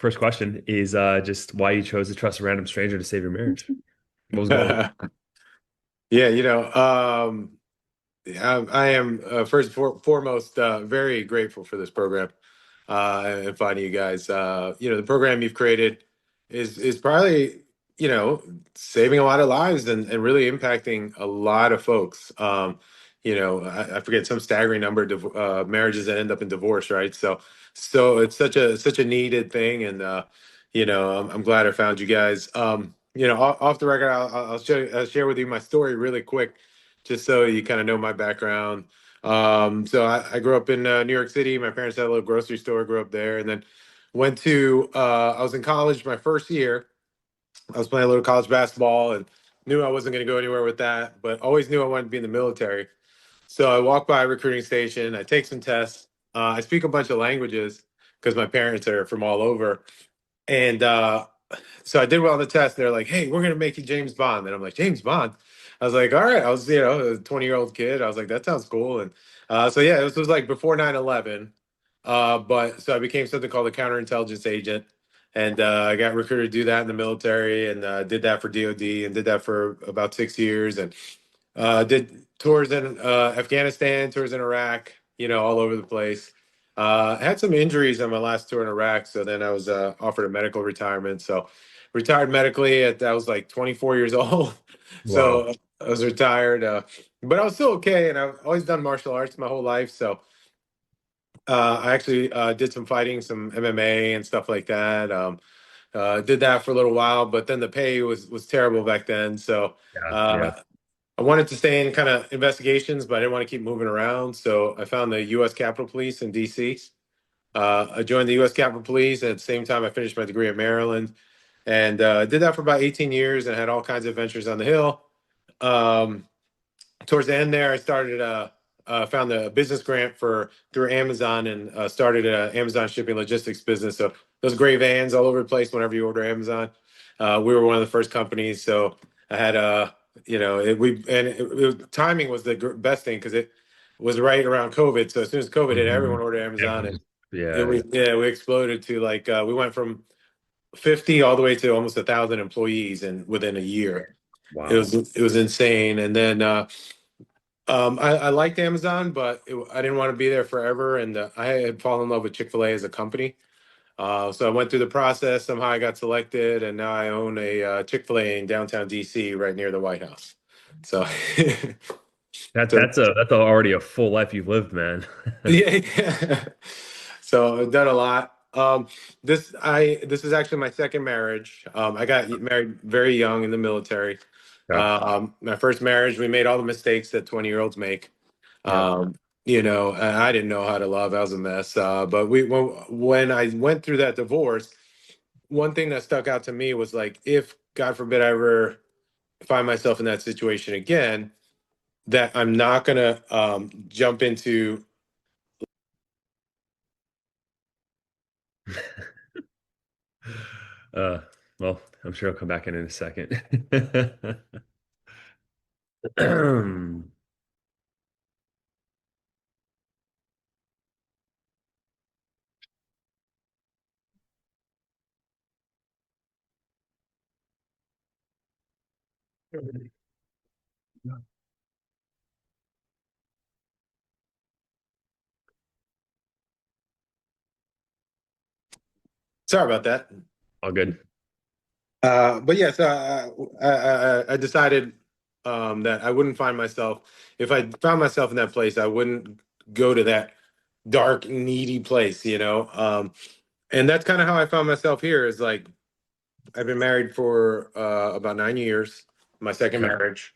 first question is just why you chose to trust a random stranger to save your marriage. What was going on? Yeah, I am first and foremost very grateful for this program and finding you guys. The program you've created is probably saving a lot of lives and really impacting a lot of folks. I forget some staggering number of marriages that end up in divorce, right? So it's such a needed thing, and I'm glad I found you guys. Off the record, I'll share with you my story really quick, just so you kind of know my background. So I grew up in New York City. My parents had a little grocery store. Grew up there, and then went to. I was in college my first year. I was playing a little college basketball and knew I wasn't going to go anywhere with that, but always knew I wanted to be in the military. So I walk by a recruiting station. I take some tests. I speak a bunch of languages because my parents are from all over, and so I did well on the test. They're like, "Hey, we're gonna make you James Bond," and I'm like, "James Bond." I was like, "All right." I was, a 20-year-old kid. I was like, "That sounds cool." And so yeah, this was like before 9/11. But so I became something called a counterintelligence agent, and I got recruited to do that in the military, and did that for DoD, and did that for about 6 years, and did tours in Afghanistan, tours in Iraq, all over the place. Had some injuries on my last tour in Iraq, so then I was offered a medical retirement. So retired medically at I was like 24 years old. Wow. So I was retired, but I was still okay, and I've always done martial arts my whole life. So I actually did some fighting, some MMA and stuff like that. Did that for a little while, but then the pay was terrible back then. So Yeah, uh, yeah. I wanted to stay in kind of investigations, but I didn't want to keep moving around. So I found the U.S. Capitol Police in D.C. I joined the U.S. Capitol Police, and at the same time, I finished my degree at Maryland, and did that for about 18 years, and had all kinds of adventures on the Hill. Um, Towards the end there, I started found a business grant for through Amazon, and started a Amazon shipping logistics business. So those gray vans all over the place whenever you order Amazon. We were one of the first companies, so I had timing was the best thing because it was right around COVID. So as soon as COVID hit, Hmm. everyone ordered Amazon, and Yeah, yeah. we exploded to like we went from 50 all the way to almost 1,000 employees and within a year. Wow. It was insane. And then I liked Amazon, but I didn't want to be there forever. And I had fallen in love with Chick-fil-A as a company. So I went through the process. Somehow I got selected, and now I own a Chick-fil-A in downtown DC, right near the White House. So, That so that's already a full life you've lived, man. yeah, yeah. So I've done a lot. This is actually my second marriage. I got married very young in the military. Yeah, My first marriage, we made all the mistakes that 20-year-olds make. yeah. And I didn't know how to love. I was a mess. But when I went through that divorce, one thing that stuck out to me was like, if God forbid I ever find myself in that situation again, that I'm not gonna jump into. Uh, well, I'm sure I'll come back in a second. Sorry about that. All good. But yes, I decided that I wouldn't find myself if I found myself in that place. I wouldn't go to that dark, needy place, and that's kind of how I found myself here. Is like I've been married for about 9 years, my second Okay. marriage,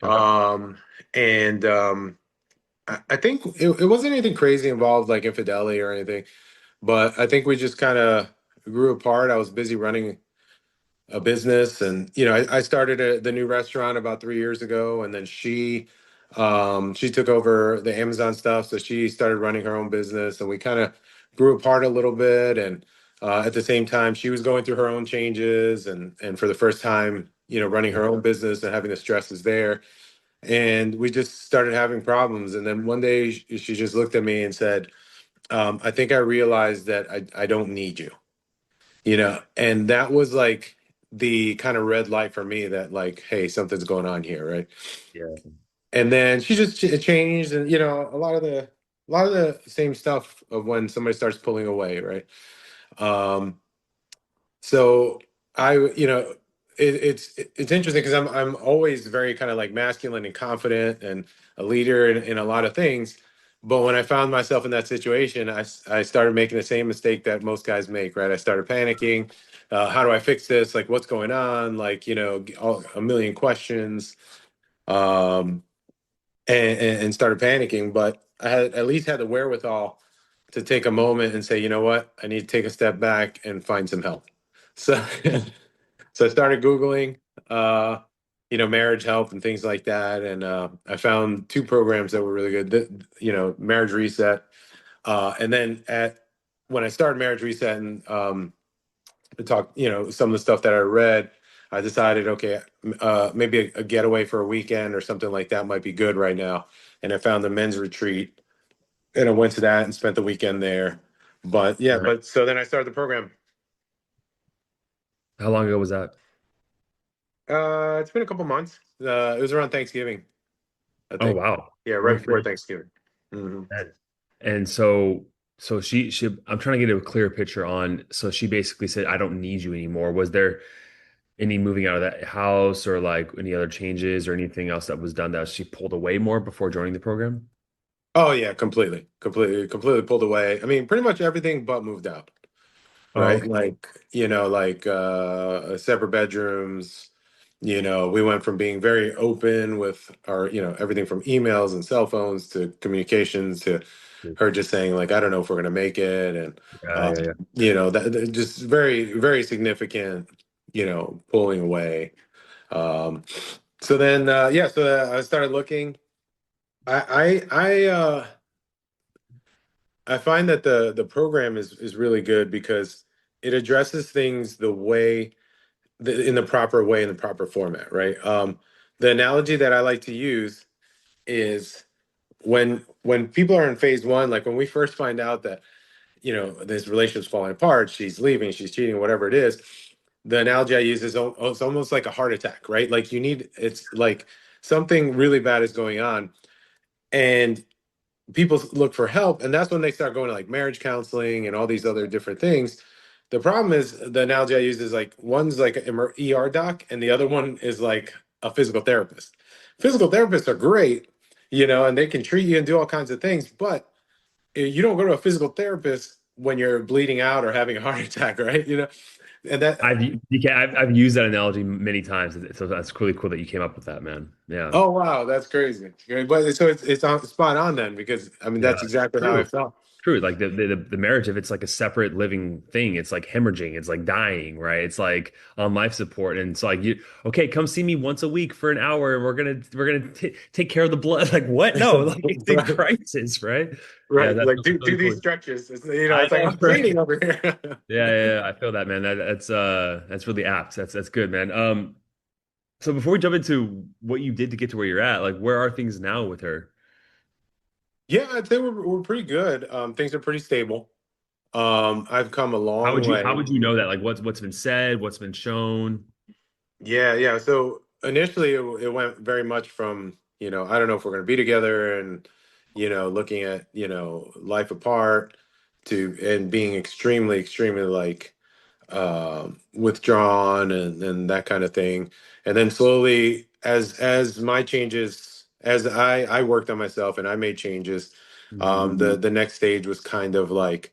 Okay. um, and I think it wasn't anything crazy involved, like infidelity or anything. But I think we just kind of grew apart. I was busy running a business, and I started the new restaurant about 3 years ago, and then she took over the Amazon stuff, so she started running her own business, and we kind of grew apart a little bit. And at the same time, she was going through her own changes, and for the first time, running her own business and having the stresses there, and we just started having problems. And then one day she just looked at me and said, I think I realized that I don't need you. and that was like the kind of red light for me that like, hey, something's going on here, right? Yeah. And then she just changed, and a lot of the same stuff of when somebody starts pulling away, right? Um, so it's interesting because I'm always very kind of like masculine and confident and a leader in a lot of things. But when I found myself in that situation, I started making the same mistake that most guys make, right? I started panicking. How do I fix this? Like, what's going on? Like, a million questions, um, and started panicking. But I had at least had the wherewithal to take a moment and say, you know what? I need to take a step back and find some help. So So I started Googling, marriage help and things like that. And I found two programs that were really good, Marriage Reset. And then when I started Marriage Reset and to talk, some of the stuff that I read, I decided, okay, maybe a getaway for a weekend or something like that might be good right now. And I found the men's retreat and I went to that and spent the weekend there. But yeah, Right. but so then I started the program. How long ago was that? It's been a couple months. It was around Thanksgiving, I Oh, think. wow. Yeah, right Right. before Thanksgiving. Hmm. And so she I'm trying to get a clear picture on, so she basically said, I don't need you anymore. Was there any moving out of that house or like any other changes or anything else that was done that she pulled away more before joining the program? Oh yeah, completely, completely, completely pulled away. I mean, pretty much everything but moved out, Oh, right? okay. Like, separate bedrooms. We went from being very open with our, everything from emails and cell phones to communications to her just saying like, I don't know if we're gonna make it, and Yeah, yeah, yeah. that just very, very significant, pulling away. Um, so then, so I started looking. I find that the program is really good because it addresses things in the proper way, in the proper format, right? The analogy that I like to use is when people are in phase one, like when we first find out that this relationship's falling apart, she's leaving, she's cheating, whatever it is. The analogy I use is it's almost like a heart attack, right? Like it's like something really bad is going on, and people look for help, and that's when they start going to like marriage counseling and all these other different things. The problem is the analogy I use is like one's like an ER doc and the other one is like a physical therapist. Physical therapists are great, and they can treat you and do all kinds of things, but you don't go to a physical therapist when you're bleeding out or having a heart attack, right? And that. I've used that analogy many times, so that's really cool that you came up with that, man. Yeah. Oh wow, that's crazy. Great. But so it's on, spot on then, because I mean Yeah, that's exactly how I true. felt. True. Like the marriage, if it's like a separate living thing, it's like hemorrhaging, it's like dying, right? It's like on life support. And it's like okay, come see me once a week for an hour and we're gonna take care of the blood. Like what? No, like it's in Right. crisis, right? Yeah, Right. that's Like do really these cool. stretches. I It's like know, I'm right? cleaning over here. Yeah, yeah, yeah. I feel that, man. That's really apt. That's good, man. So before we jump into what you did to get to where you're at, like where are things now with her? Yeah, I'd say we're pretty good. Things are pretty stable. I've come a long How way. would you know that? Like what's been said, what's been shown? Yeah, yeah. So initially it went very much from, I don't know if we're going to be together, and, looking at, life apart, and being extremely, extremely like withdrawn, and that kind of thing. And then slowly, as my changes, as I worked on myself and I made changes, Mhm. the next stage was kind of like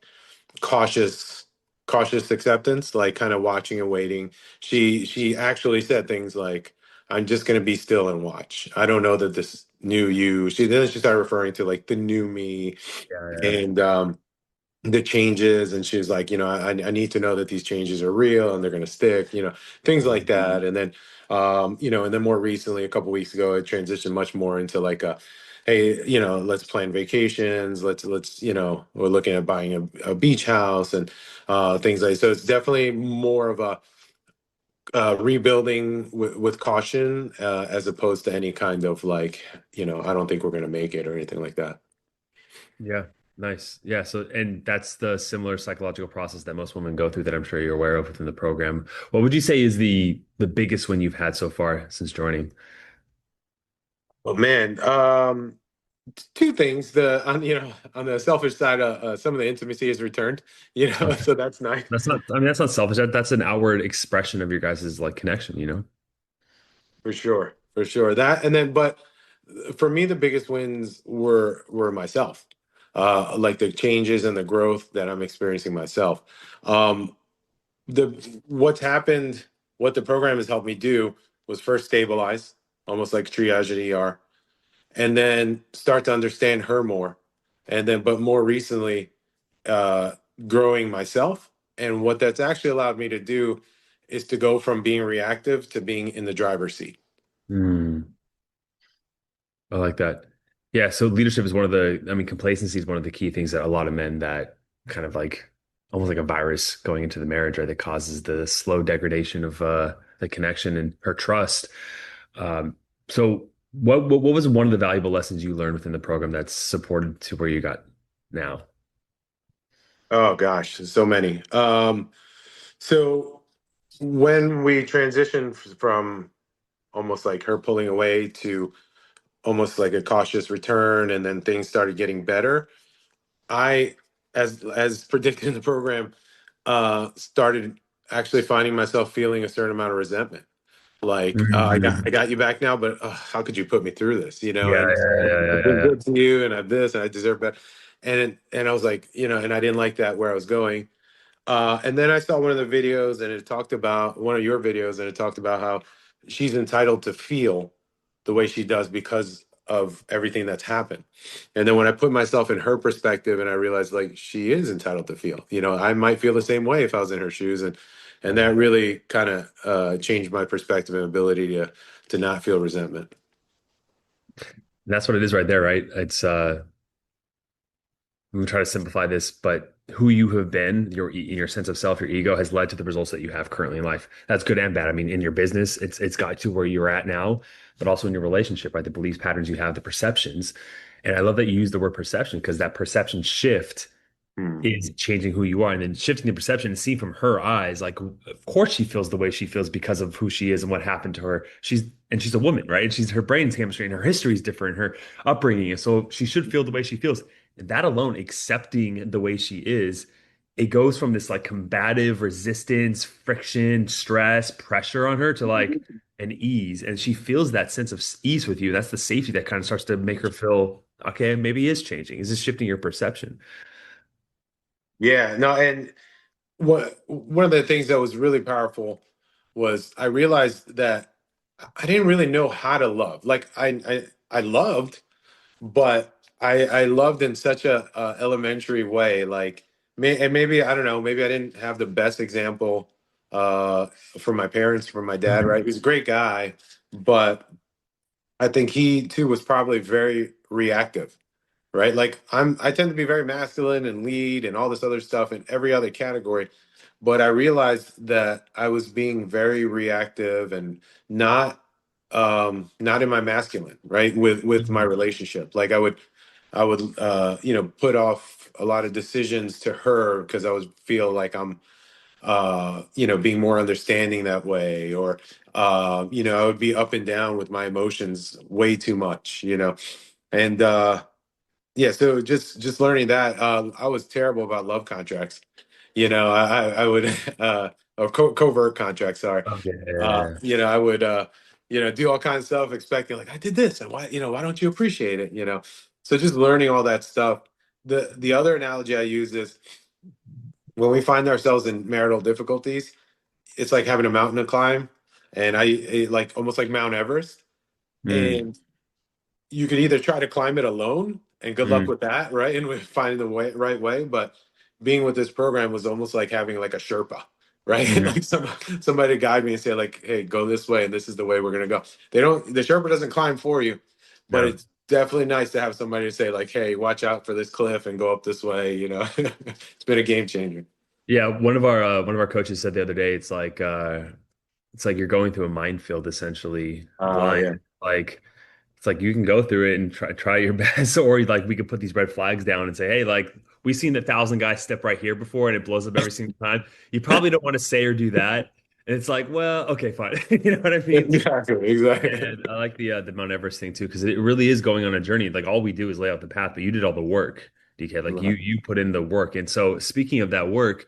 cautious cautious acceptance, like kind of watching and waiting. She actually said things like, I'm just going to be still and watch. I don't know that this new you. She started referring to like the new me, Yeah, yeah. and the changes, and she was like, I need to know that these changes are real and they're going to stick, things like Mhm. that. And then and then more recently, a couple weeks ago, it transitioned much more into like a, hey, let's plan vacations, let's we're looking at buying a beach house, and things like, so it's definitely more of a rebuilding with caution, as opposed to any kind of like, I don't think we're going to make it or anything like that. Yeah. Nice. Yeah. So, and that's the similar psychological process that most women go through that I'm sure you're aware of within the program. What would you say is the biggest win you've had so far since joining? Oh man, two things. The on on the selfish side, some of the intimacy has returned. Okay. So that's nice. That's not, I mean, that's not selfish. That's an outward expression of your guys' like connection, you know? For sure, for sure. That and then, but for me, the biggest wins were myself, like the changes and the growth that I'm experiencing myself. Um, the what's happened, what the program has helped me do was first stabilize, almost like triage at ER, and then start to understand her more, and then, but more recently, uh, growing myself. And what that's actually allowed me to do is to go from being reactive to being in the driver's seat. Hmm. I like that. Yeah, so leadership is one of the, I mean, complacency is one of the key things that a lot of men that kind of like almost like a virus going into the marriage, right? That causes the slow degradation of the connection and her trust. Um, so what was one of the valuable lessons you learned within the program that's supported to where you got now? Oh gosh, so many. So when we transitioned from almost like her pulling away to almost like a cautious return, and then things started getting better, I, as predicted in the program, started actually finding myself feeling a certain amount of resentment. Like, I Mhm. got you back now, but how could you put me through this? Yeah, And yeah, yeah, I've yeah, been yeah, yeah. good to you, and I've this, and I deserve better. And I was like, and I didn't like that where I was going. And then I saw one of the videos, and it talked about one of your videos, and it talked about how she's entitled to feel the way she does because of everything that's happened. And then when I put myself in her perspective, and I realized like she is entitled to feel. I might feel the same way if I was in her shoes, and that really kind of changed my perspective and ability to not feel resentment. And that's what it is right there, right? It's I'm gonna try to simplify this, but who you have been, your sense of self, your ego has led to the results that you have currently in life. That's good and bad. I mean, in your business, it's got you where you're at now, but also in your relationship, right? The beliefs, patterns you have, the perceptions. And I love that you use the word perception because that perception shift Hmm. is changing who you are and then shifting the perception and see from her eyes, like of course she feels the way she feels because of who she is and what happened to her. She's a woman, right? And she's her brain's chemistry and her history is different, her upbringing. And so she should feel the way she feels. And that alone, accepting the way she is, it goes from this like combative resistance, friction, stress, pressure on her to like an ease. And she feels that sense of ease with you. That's the safety that kind of starts to make her feel, okay, maybe it is changing. Is this shifting your perception? Yeah, no, and one of the things that was really powerful was I realized that I didn't really know how to love. Like I loved, but I loved in such a elementary way. Like and maybe I don't know, maybe I didn't have the best example uh from my parents, from my dad, right? He was a great guy, but I think he too was probably very reactive, right? Like I tend to be very masculine and lead and all this other stuff in every other category, but I realized that I was being very reactive and not in my masculine, right? With my Mhm. relationship. Like I would put off a lot of decisions to her because I would feel like I'm being more understanding that way, or I would be up and down with my emotions way too much, and yeah, so just learning that, I was terrible about love contracts. I would or covert contracts. Sorry, Okay. Yeah. I would do all kinds of stuff, expecting like I did this, and why don't you appreciate it? So just learning all that stuff. The other analogy I use is when we find ourselves in marital difficulties, it's like having a mountain to climb, and like almost like Mount Everest, Mm, and you could either try to climb it alone, and good luck mm, with that, right? And with finding the right way. But being with this program was almost like having like a Sherpa, right? mm. Like somebody to guide me and say like, "Hey, go this way, and this is the way we're gonna go." The Sherpa doesn't climb for you, but No. it's definitely nice to have somebody to say like, "Hey, watch out for this cliff and go up this way." It's been a game changer. Yeah, one of our coaches said the other day, it's like you're going through a minefield essentially, Yeah. blind. Like It's like you can go through it and try your best, or like we could put these red flags down and say, hey, like we've seen 1,000 guys step right here before and it blows up every single time. You probably don't want to say or do that. And it's like, well, okay, fine. You know what I mean? Exactly, exactly. And I like the Mount Everest thing too, because it really is going on a journey. Like all we do is lay out the path, but you did all the work, DK. Like Right. you put in the work. And so speaking of that work,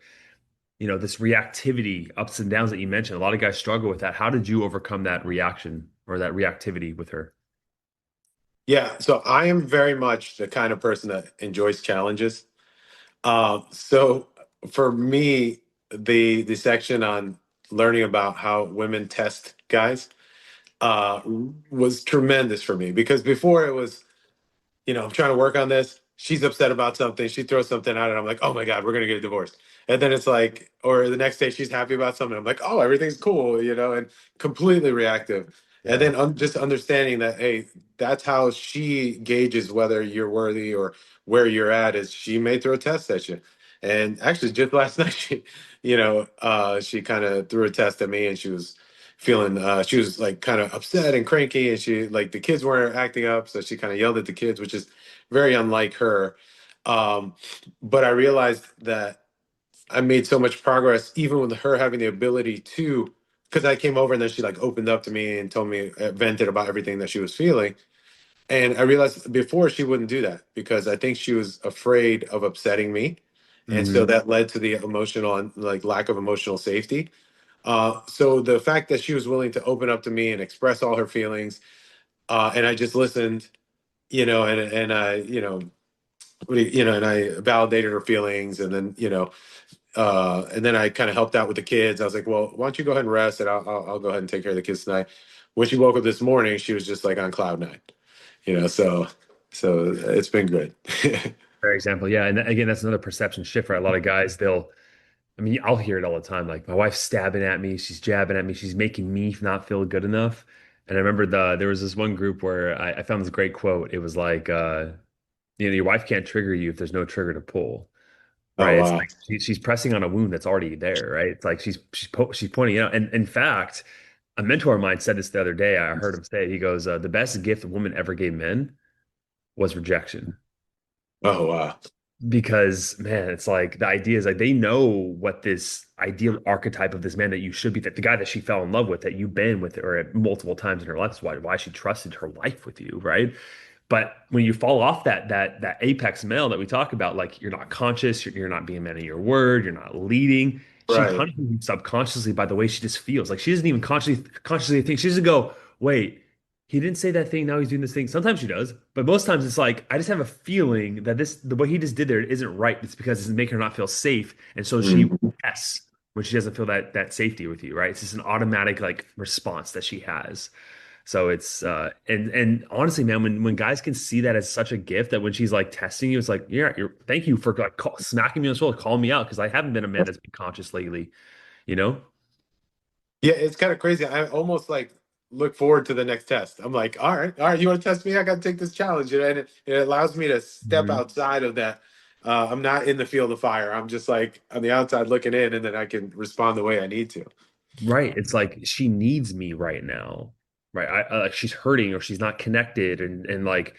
this reactivity, ups and downs that you mentioned, a lot of guys struggle with that. How did you overcome that reaction or that reactivity with her? Yeah, so I am very much the kind of person that enjoys challenges. So for me, the section on learning about how women test guys uh, was tremendous for me because before it was, I'm trying to work on this. She's upset about something. She throws something out, and I'm like, oh my God, we're gonna get a divorce. And then it's like, or the next day she's happy about something. I'm like, oh, everything's cool, and completely reactive. And Yeah. then just understanding that, hey, that's how she gauges whether you're worthy or where you're at is she may throw a test at you. And actually, just last night, she kind of threw a test at me, and she was like kind of upset and cranky, and she like the kids weren't acting up, so she kind of yelled at the kids, which is very unlike her. um, but I realized that I made so much progress even with her having the ability to, because I came over and then she like opened up to me and told me, vented about everything that she was feeling. And I realized before she wouldn't do that because I think she was afraid of upsetting me, and so Hmm. that led to the emotional and like lack of emotional safety. So the fact that she was willing to open up to me and express all her feelings, and I just listened, and I, and I validated her feelings, and then, and then I kind of helped out with the kids. I was like, well, why don't you go ahead and rest, and I'll go ahead and take care of the kids tonight. When she woke up this morning, she was just like on cloud nine, so it's been good. For example, yeah. And again, that's another perception shift, right? A lot of guys, I mean, I'll hear it all the time. Like my wife's stabbing at me, she's jabbing at me, she's making me not feel good enough. And I remember there was this one group where I found this great quote. It was like, your wife can't trigger you if there's no trigger to pull, Oh right? It's wow. like she's pressing on a wound that's already there, right? It's like she's pointing it out. And in fact, a mentor of mine said this the other day. I heard him say it. He goes, "The best gift a woman ever gave men was rejection." Oh wow. Because man, it's like the idea is like they know what this ideal archetype of this man that you should be, that the guy that she fell in love with, that you've been with her multiple times in her life. That's why she trusted her life with you, right? But when you fall off that apex male that we talk about, like you're not conscious, you're not being a man of your word, you're not leading. She Right. punishes you subconsciously by the way she just feels. Like she doesn't even consciously think. She doesn't go, wait, he didn't say that thing. Now he's doing this thing. Sometimes she does, but most times it's like I just have a feeling that the what he just did there isn't right. It's because it's making her not feel safe, and so she Mhm. yes when she doesn't feel that safety with you, right? It's just an automatic like response that she has. So it's and honestly, man, when guys can see that as such a gift that when she's like testing you, it's like, yeah, you're thank you for like smacking me on the shoulder, calling me out because I haven't been a man that's been conscious lately, you know? Yeah, it's kind of crazy. I almost like look forward to the next test. I'm like, all right, you want to test me? I got to take this challenge, and it allows me to step Mhm. outside of that. I'm not in the field of fire. I'm just like on the outside looking in, and then I can respond the way I need to. Right. It's like she needs me right now. Right. Like she's hurting or she's not connected and like,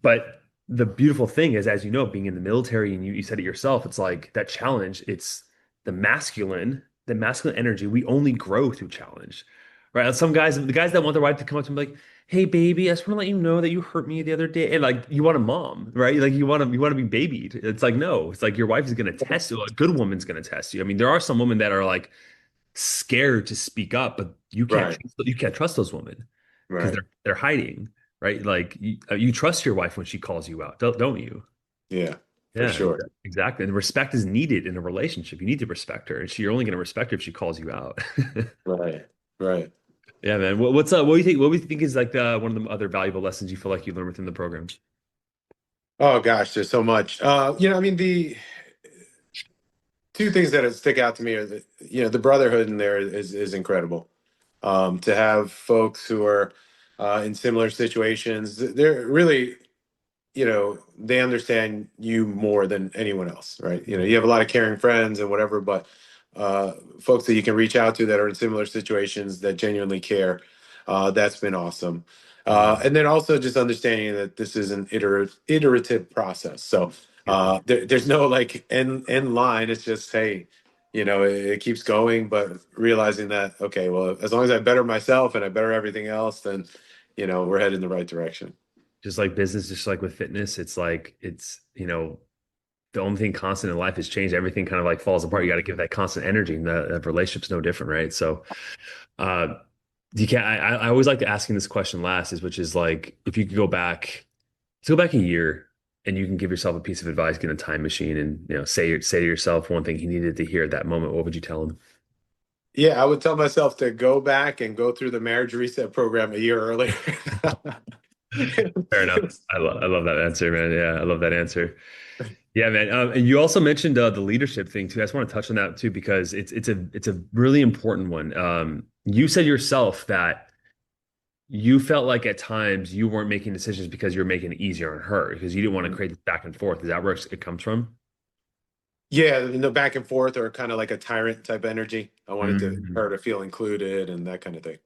but the beautiful thing is, as you know, being in the military and you said it yourself, it's like that challenge, it's the masculine energy. We only grow through challenge. Right. And some guys, the guys that want their wife to come up to them like, hey baby, I just want to let you know that you hurt me the other day. And like you want a mom, right? Like you want to be babied. It's like, no, it's like your wife is gonna test you. A good woman's gonna test you. I mean, there are some women that are like scared to speak up, but Right, you can't trust those women because right, they're hiding, right? Like you trust your wife when she calls you out, don't you? yeah, for Yeah, sure. exactly. And respect is needed in a relationship. You need to respect her, and you're only going to respect her if she calls you out. Right, right. Yeah, man. What's up? What do you think? What do you think is like one of the other valuable lessons you feel like you learned within the program? Oh gosh, there's so much. I mean, the two things that stick out to me are that the brotherhood in there is incredible. To have folks who are in similar situations, they're really, they understand you more than anyone else, right? You have a lot of caring friends and whatever, but folks that you can reach out to that are in similar situations that genuinely care, that's been awesome. Mhm. And then also just understanding that this is an iterative process. So Beautiful. there's no like end line. It's just, hey, it keeps going, but realizing that, okay, well, as long as I better myself and I better everything else, then, we're headed in the right direction. Just like business, just like with fitness, the only thing constant in life is change. Everything kind of like falls apart. You got to give that constant energy, and that relationship's no different, right? So, uh, you can't. I always like asking this question last, which is like, if you could go back a year, and you can give yourself a piece of advice, get in a time machine, and say to yourself one thing he needed to hear at that moment. What would you tell him? Yeah, I would tell myself to go back and go through the marriage reset program a year earlier. Fair enough. I love that answer, man. Yeah, I love that answer. Yeah, man. And you also mentioned the leadership thing too. I just want to touch on that too because it's a really important one. You said yourself that you felt like at times you weren't making decisions because you were making it easier on her because you didn't want to create this back and forth. Is that where it comes from? Yeah, the back and forth or kind of like a tyrant type energy. I wanted Mhm. her to feel included and that kind of thing.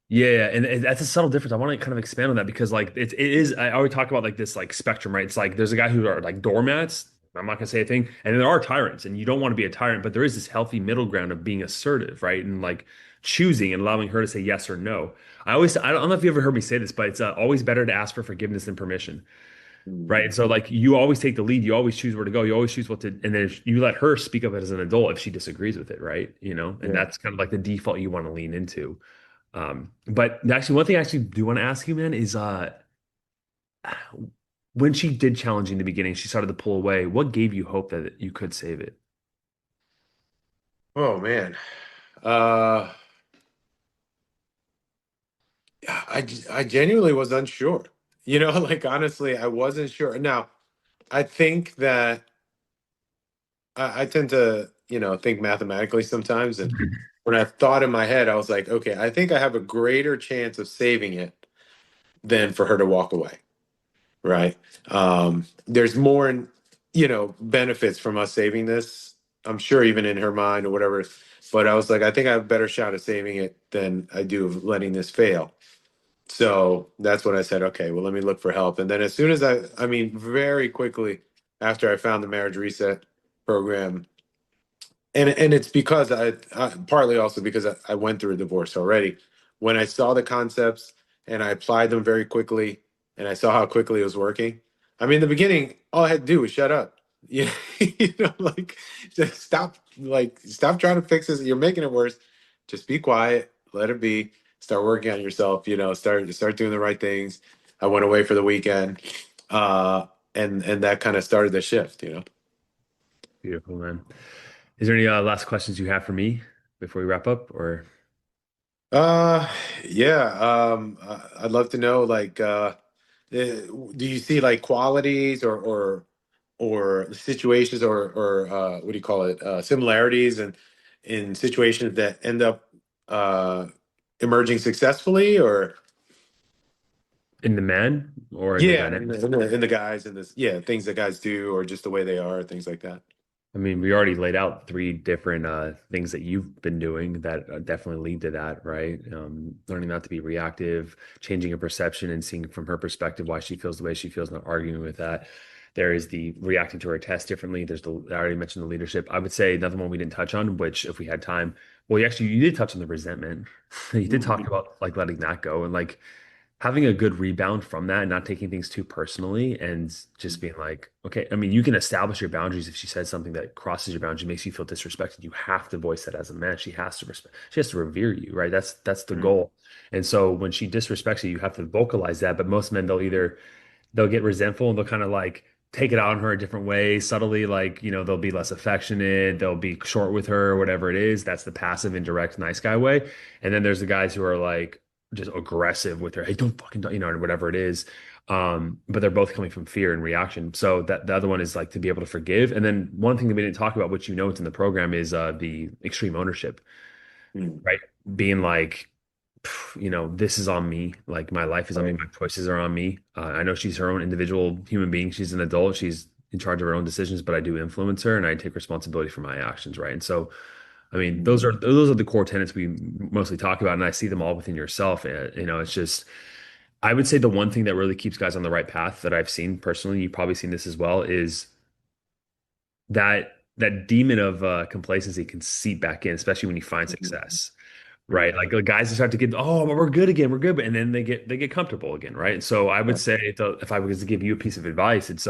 Yeah, and that's a subtle difference. I want to kind of expand on that because like it is. I always talk about like this like spectrum, right? It's like there's a guy who are like doormats. I'm not gonna say a thing, and then there are tyrants, and you don't want to be a tyrant, but there is this healthy middle ground of being assertive, right? And like choosing and allowing her to say yes or no. I don't know if you ever heard me say this, but it's always better to ask for forgiveness than permission, right? Mhm. So like you always take the lead, you always choose where to go, you always choose what to, and then you let her speak up as an adult if she disagrees with it, right? And Yeah. that's kind of like the default you want to lean into. But actually, one thing I actually do want to ask you, man, is when she did challenge you in the beginning, she started to pull away. What gave you hope that you could save it? Oh man. Uh, I genuinely was unsure. Like honestly, I wasn't sure. Now, I think that I tend to, think mathematically sometimes. And when I thought in my head, I was like, okay, I think I have a greater chance of saving it than for her to walk away. Right. There's more, benefits from us saving this. I'm sure even in her mind or whatever. But I was like, I think I have a better shot of saving it than I do of letting this fail. So that's when I said, okay, well, let me look for help. And then as soon as I mean, very quickly after I found the marriage reset program, and it's because I partly also because I went through a divorce already. When I saw the concepts and I applied them very quickly, and I saw how quickly it was working. I mean, in the beginning, all I had to do was shut up. Yeah, like just stop trying to fix this. You're making it worse. Just be quiet, let it be. Start working on yourself. Start doing the right things. I went away for the weekend, uh, and that kind of started the shift. Beautiful, man. Is there any last questions you have for me before we wrap up? Or Uh, yeah. I'd love to know, like, do you see like qualities or situations or what do you call it? Similarities and in situations that end up uh emerging successfully, or in the man or in the yeah, in dynamic? the guys and this, yeah, things that guys do or just the way they are, things like that. I mean, we already laid out three different things that you've been doing that definitely lead to that, right? Learning not to be reactive, changing your perception and seeing from her perspective why she feels the way she feels, not arguing with that. There is the reacting to her test differently. I already mentioned the leadership. I would say another one we didn't touch on, which if we had time, well, you did touch on the resentment. You did talk Mhm. about like letting that go and like having a good rebound from that and not taking things too personally and just being like, okay, I mean, you can establish your boundaries if she says something that crosses your boundary, makes you feel disrespected. You have to voice that as a man. She has to revere you, right? That's the Mhm. goal. And so when she disrespects you, you have to vocalize that. But most men, they'll get resentful and they'll kind of like take it out on her a different way, subtly, like, they'll be less affectionate, they'll be short with her, or whatever it is. That's the passive, indirect, nice guy way. And then there's the guys who are like just aggressive with her, hey, don't fucking, or whatever it is. But they're both coming from fear and reaction. So that the other one is like to be able to forgive. And then one thing that we didn't talk about, which it's in the program, is the extreme ownership, Mhm. right? Being like, this is on me. Like my life is on me. Right. My choices are on me. I know she's her own individual human being. She's an adult. She's in charge of her own decisions, but I do influence her and I take responsibility for my actions, right? And so, I mean, those are the core tenets we mostly talk about, and I see them all within yourself. It's just I would say the one thing that really keeps guys on the right path that I've seen personally, you've probably seen this as well, is that demon of complacency can seep back in, especially when you find Mhm. success. Right. Yeah. Like the guys just start to get, oh, we're good again, we're good. And then they get comfortable again. Right. And so I would Yeah. say if I was to give you a piece of advice, it's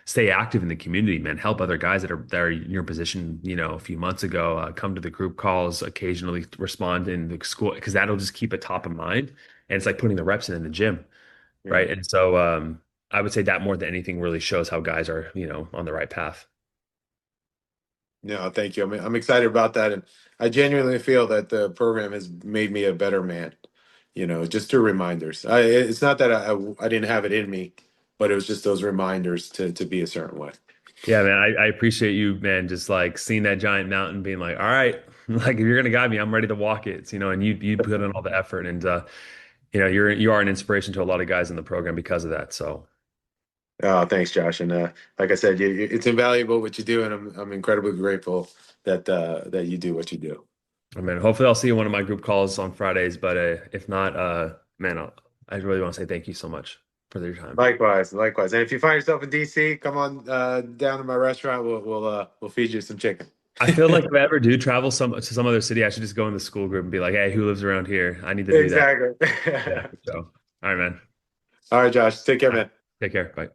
stay active in the community, man. Help other guys that are in your position, a few months ago. Come to the group calls, occasionally respond in the school, because that'll just keep it top of mind. And it's like putting the reps in the gym. Yeah. Right. And so I would say that more than anything really shows how guys are, on the right path. No, thank you. I'm excited about that, and I genuinely feel that the program has made me a better man. Just through reminders. It's not that I didn't have it in me, but it was just those reminders to be a certain way. Yeah, man, I appreciate you, man, just like seeing that giant mountain, being like, all right, like if you're gonna guide me, I'm ready to walk it. And you put in all the effort, and you are an inspiration to a lot of guys in the program because of that. So, Oh, thanks, Josh. And like I said, it's invaluable what you do, and I'm incredibly grateful that you do what you do. I mean, hopefully I'll see you in one of my group calls on Fridays, but if not, man, I really want to say thank you so much for your time. Likewise, likewise. And if you find yourself in DC, come on down to my restaurant. We'll feed you some chicken. I feel like if I ever do travel to some other city, I should just go in the school group and be like, hey, who lives around here? I need to do that. Exactly. Yeah. So, all right, man. All right, Josh. Take care, All right. man. Take care. Bye.